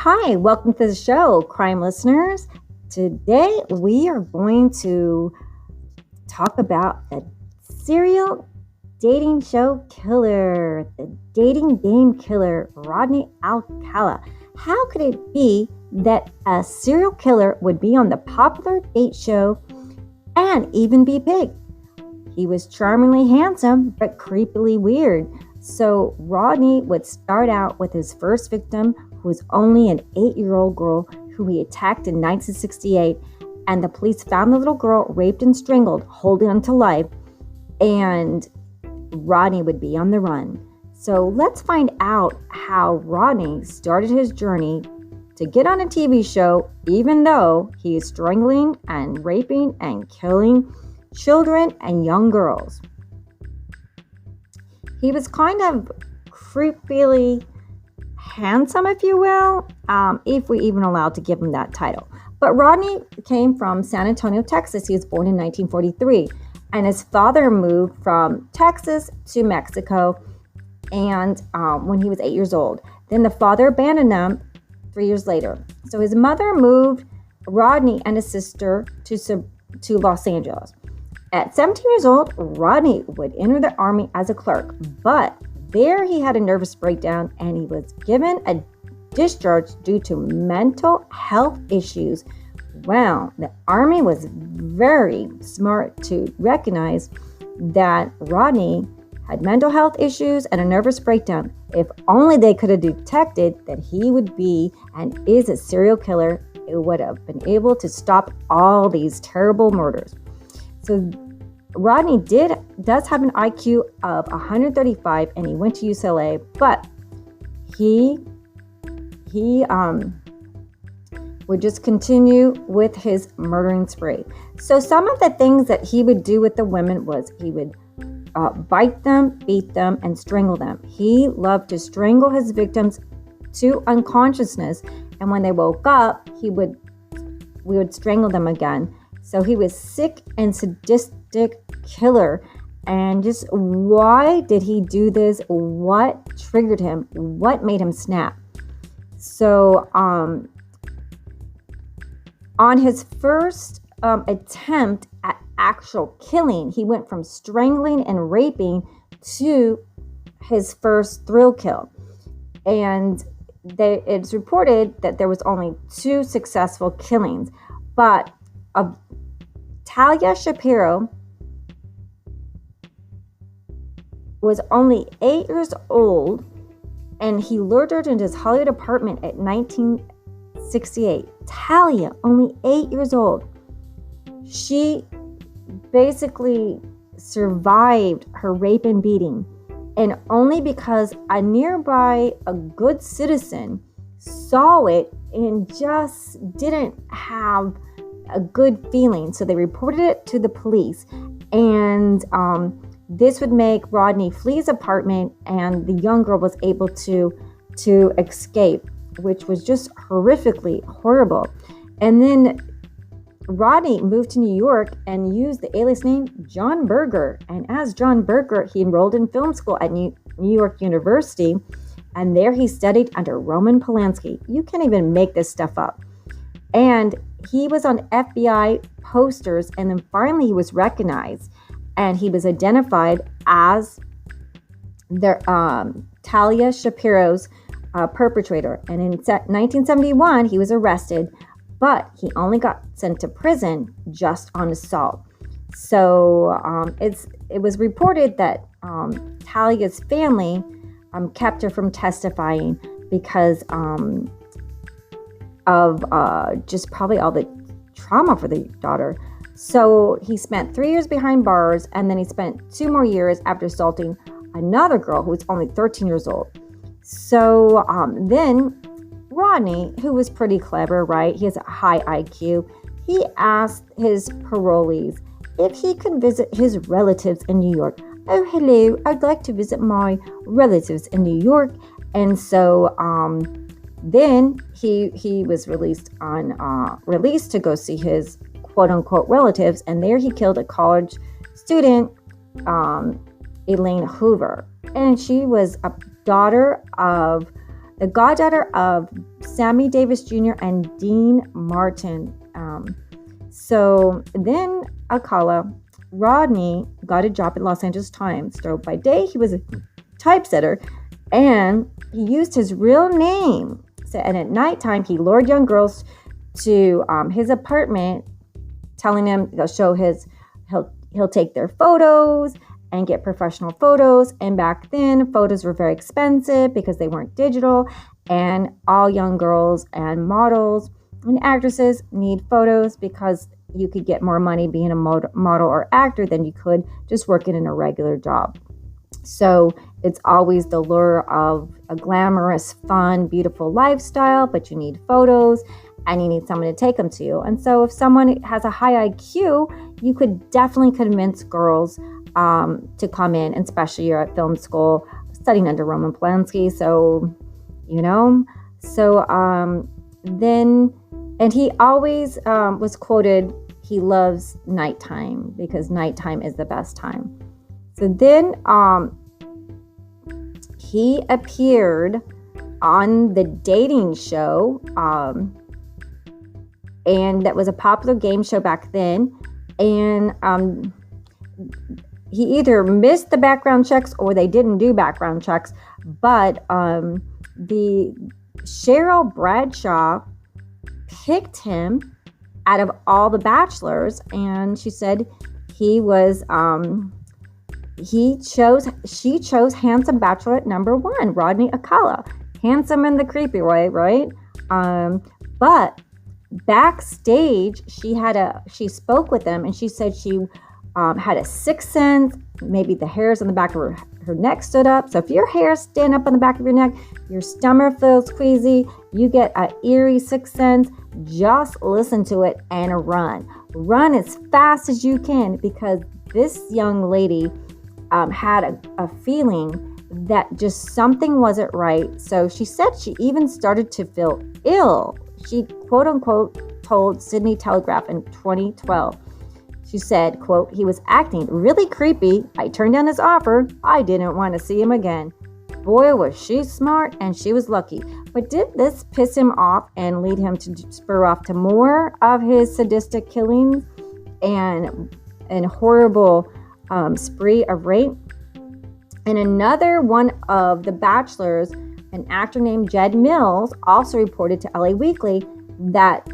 Hi, welcome to the show, crime listeners. Today we are going to talk about the serial dating show killer, the dating game killer, Rodney Alcala. How could it be that a serial killer would be on the popular date show and even be big? He was charmingly handsome, but creepily weird. So Rodney would start out with his first victim, who was only an 8-year-old girl who he attacked in 1968, and the police found the little girl raped and strangled, holding on to life, and Rodney would be on the run. So let's find out how Rodney started his journey to get on a TV show, even though he is strangling and raping and killing children and young girls. He was kind of creepily handsome, if you will, if we even allowed to give him that title. But Rodney came from San Antonio, Texas. He was born in 1943, and his father moved from Texas to Mexico and when he was 8 years old. Then the father abandoned them 3 years later. So his mother moved Rodney and his sister to Los Angeles. At 17 years old, Rodney would enter the Army as a clerk, but there he had a nervous breakdown and he was given a discharge due to mental health issues. Well, the Army was very smart to recognize that Rodney had mental health issues and a nervous breakdown. If only they could have detected that he would be and is a serial killer, it would have been able to stop all these terrible murders. So Rodney does have an IQ of 135, and he went to UCLA, but he would just continue with his murdering spree. So some of the things that he would do with the women was he would bite them, beat them, and strangle them. He loved to strangle his victims to unconsciousness, and when they woke up, we would strangle them again. So he was sick and sadistic killer. And just why did he do this? What triggered him? What made him snap? So on his first attempt at actual killing, he went from strangling and raping to his first thrill kill. And it's reported that there was only 2 successful killings. But Talia Shapiro was only 8 years old, and he lured her into his Hollywood apartment at 1968. Talia, only 8 years old. She basically survived her rape and beating, and only because a good citizen saw it and just didn't have a good feeling. So they reported it to the police, and this would make Rodney flee his apartment, and the young girl was able to escape, which was just horrifically horrible. And then Rodney moved to New York and used the alias name John Berger. And as John Berger, he enrolled in film school at New York University, and there he studied under Roman Polanski. You can't even make this stuff up. And he was on FBI posters, and then finally he was recognized, and he was identified as Talia Shapiro's perpetrator. And in 1971, he was arrested, but he only got sent to prison just on assault. So it was reported that Talia's family kept her from testifying because of just probably all the trauma for the daughter. So he spent 3 years behind bars, and then he spent 2 more years after assaulting another girl who was only 13 years old. So then Rodney, who was pretty clever, right? He has a high IQ. He asked his parolees if he could visit his relatives in New York. Oh, hello, I'd like to visit my relatives in New York. And so then he was released to go see his quote-unquote relatives, and there he killed a college student, Elaine Hoover, and she was the goddaughter of Sammy Davis Jr. and Dean Martin. So then Alcala, Rodney got a job at Los Angeles Times. So by day, he was a typesetter, and he used his real name. So, and at nighttime, he lured young girls to his apartment, telling them he'll take their photos and get professional photos. And back then, photos were very expensive because they weren't digital, and all young girls and models and actresses need photos because you could get more money being a model or actor than you could just working in a regular job. So it's always the lure of a glamorous, fun, beautiful lifestyle, but you need photos and you need someone to take them to you. And so if someone has a high IQ, you could definitely convince girls to come in, and especially you're at film school studying under Roman Polanski. So, then, and he always was quoted, he loves nighttime because nighttime is the best time. So then he appeared on the dating show, and that was a popular game show back then. And he either missed the background checks or they didn't do background checks. But the Cheryl Bradshaw picked him out of all the bachelors, and she said he was she chose handsome bachelorette number 1, Rodney Alcala. Handsome in the creepy way, right? But backstage, she spoke with him, and she said she had a sixth sense. Maybe the hairs on the back of her neck stood up. So if your hairs stand up on the back of your neck, your stomach feels queasy, you get an eerie sixth sense, just listen to it and run. Run as fast as you can, because this young lady had a feeling that just something wasn't right. So she said she even started to feel ill. She, quote unquote, told Sydney Telegraph in 2012. She said, quote, he was acting really creepy. I turned down his offer. I didn't want to see him again. Boy, was she smart, and she was lucky. But did this piss him off and lead him to spur off to more of his sadistic killings and horrible spree of rape? And another one of the bachelors, an actor named Jed Mills, also reported to LA Weekly that,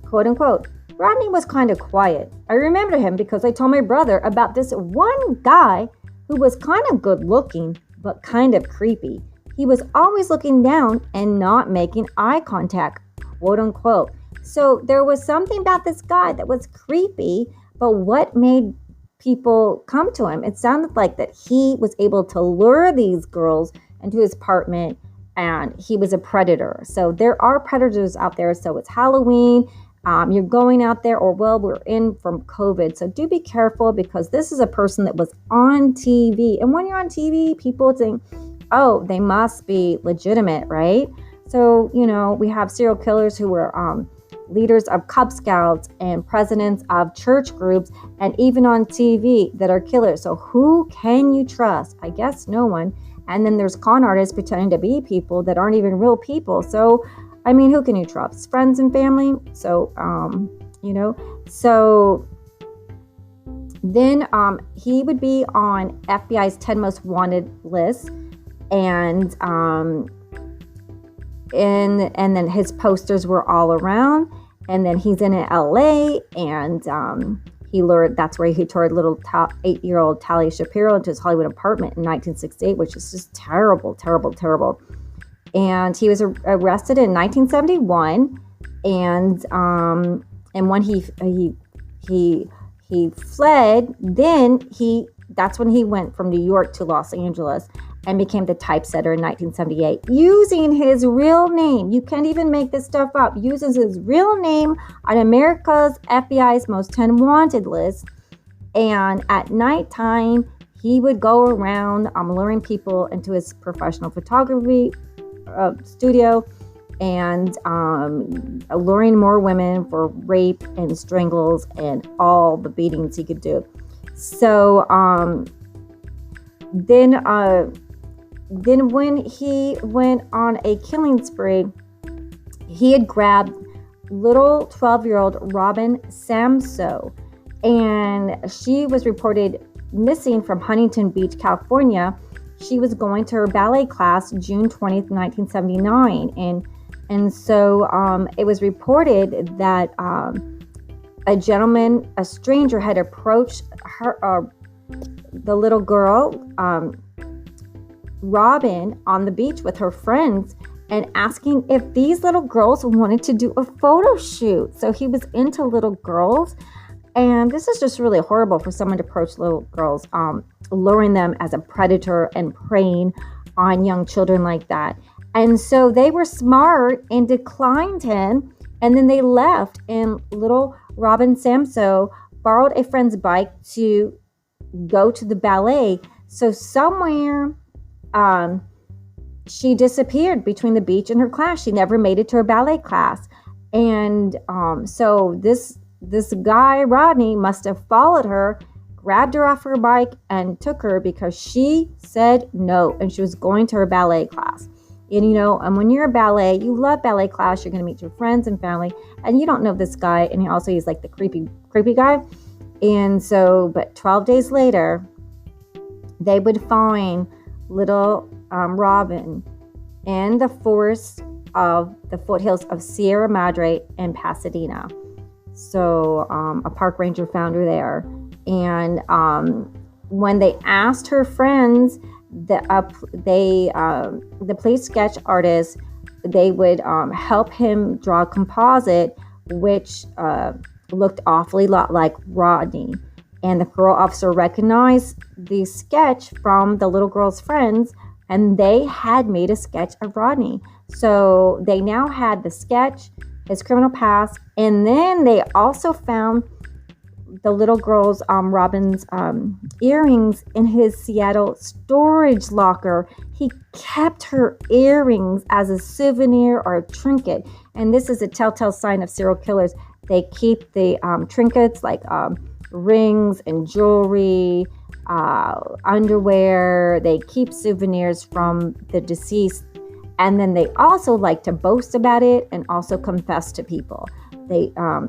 quote unquote, Rodney was kind of quiet. I remember him because I told my brother about this one guy who was kind of good looking, but kind of creepy. He was always looking down and not making eye contact, quote unquote. So there was something about this guy that was creepy, but what made people come to him? It sounded like that he was able to lure these girls into his apartment, and he was a predator. So there are predators out there. So it's Halloween. You're going out there, or we're in from COVID. So do be careful, because this is a person that was on TV. And when you're on TV, people think, oh, they must be legitimate, right? So, we have serial killers who were leaders of Cub Scouts and presidents of church groups, and even on TV that are killers. So who can you trust? I guess no one. And then there's con artists pretending to be people that aren't even real people. So who can you trust? Friends and family. So, So then he would be on FBI's 10 most wanted list, and then his posters were all around. And then he's in LA, and that's where he toured little 8-year-old Talia Shapiro into his Hollywood apartment in 1968, which is just terrible, terrible, terrible. And he was arrested in 1971, and when he fled, then that's when he went from New York to Los Angeles and became the typesetter in 1978, using his real name. You can't even make this stuff up. Uses his real name on America's FBI's most 10 wanted list, and at nighttime he would go around luring people into his professional photography studio and alluring more women for rape and strangles and all the beatings he could do. So then when he went on a killing spree, he had grabbed little 12-year-old Robin Samso, and she was reported missing from Huntington Beach, California. She was going to her ballet class June 20th, 1979, and so it was reported that a gentleman, a stranger, had approached her, the little girl, Robin, on the beach with her friends and asking if these little girls wanted to do a photo shoot. So he was into little girls. And this is just really horrible for someone to approach little girls, luring them as a predator and preying on young children like that. And so they were smart and declined him. And then they left. And little Robin Samso borrowed a friend's bike to go to the ballet. So somewhere she disappeared between the beach and her class. She never made it to her ballet class. And so this guy, Rodney, must have followed her, grabbed her off her bike, and took her because she said no, and she was going to her ballet class. And, and when you're a ballet, you love ballet class, you're going to meet your friends and family, and you don't know this guy, and he's like the creepy guy. And so, but 12 days later, they would find little Robin in the forest of the foothills of Sierra Madre in Pasadena. So a park ranger found her there. And when they asked her friends, the police sketch artist, they would help him draw a composite, which looked awfully lot like Rodney. And the parole officer recognized the sketch from the little girl's friends, and they had made a sketch of Rodney. So they now had the sketch, his criminal past, and then they also found the little girl's, Robin's earrings in his Seattle storage locker. He kept her earrings as a souvenir or a trinket. And this is a telltale sign of serial killers. They keep the trinkets like rings and jewelry, underwear. They keep souvenirs from the deceased. And then they also like to boast about it and also confess to people.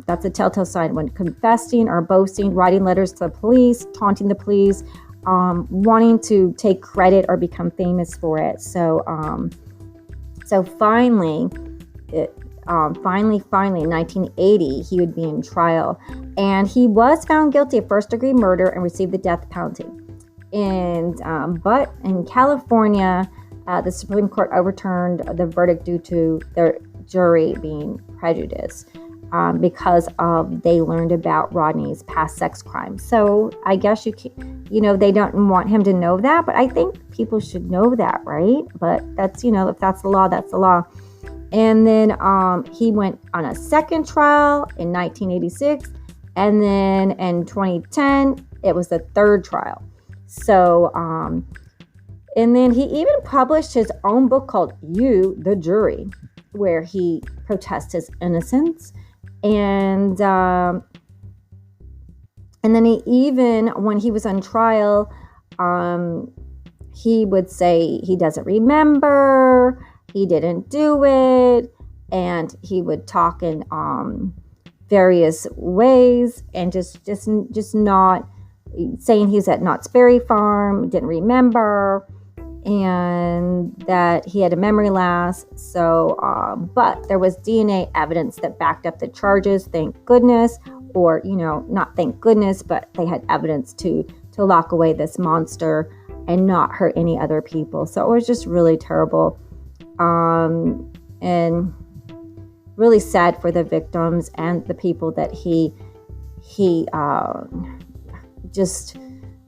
That's a telltale sign when confessing or boasting, writing letters to the police, taunting the police, wanting to take credit or become famous for it. So finally, in 1980, he would be in trial, and he was found guilty of first-degree murder and received the death penalty. And but in California, the Supreme Court overturned the verdict due to their jury being prejudiced because they learned about Rodney's past sex crimes. So I guess they don't want him to know that, but I think people should know that, right? But that's, if that's the law, that's the law. And then he went on a second trial in 1986, and then in 2010, it was the third trial. So, and then he even published his own book called You, the Jury, where he protests his innocence. And then he even, when he was on trial, he would say he doesn't remember, he didn't do it, and he would talk in various ways, and just not saying he was at Knott's Berry Farm, didn't remember, and that he had a memory lapse. So, but there was DNA evidence that backed up the charges, thank goodness, or, not thank goodness, but they had evidence to lock away this monster and not hurt any other people. So it was just really terrible, and really sad for the victims and the people that he just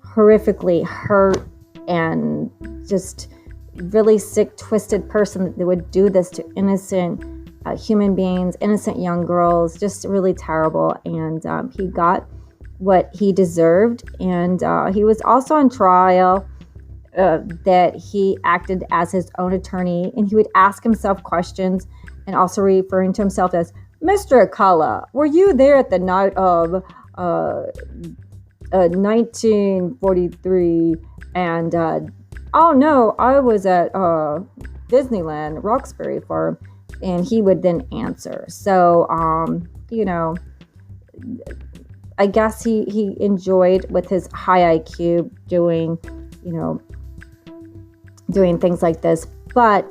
horrifically hurt, and just really sick, twisted person that would do this to innocent human beings, innocent young girls, just really terrible. And he got what he deserved. And he was also on trial that he acted as his own attorney, and he would ask himself questions, and also referring to himself as Mr. Alcala. Were you there at the night of 1943? And oh no, I was at Disneyland, Roxbury Farm. and he would then answer. So, I guess he enjoyed with his high IQ doing, doing things like this. But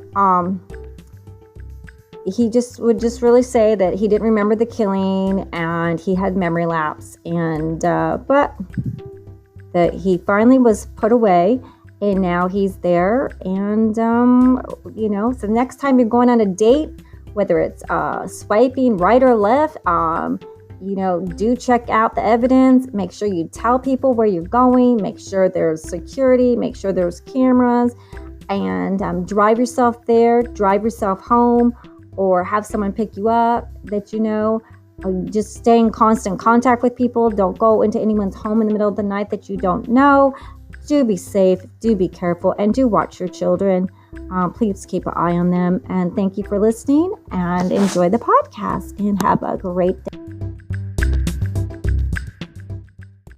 he would really say that he didn't remember the killing and he had memory lapse, and but that he finally was put away and now he's there. And so next time you're going on a date, whether it's swiping right or left, do check out the evidence. Make sure you tell people where you're going. Make sure there's security. Make sure there's cameras. And drive yourself there. Drive yourself home, or have someone pick you up that you know. Just stay in constant contact with people. Don't go into anyone's home in the middle of the night that you don't know. Do be safe. Do be careful. And do watch your children. Please keep an eye on them. And thank you for listening. And enjoy the podcast. And have a great day.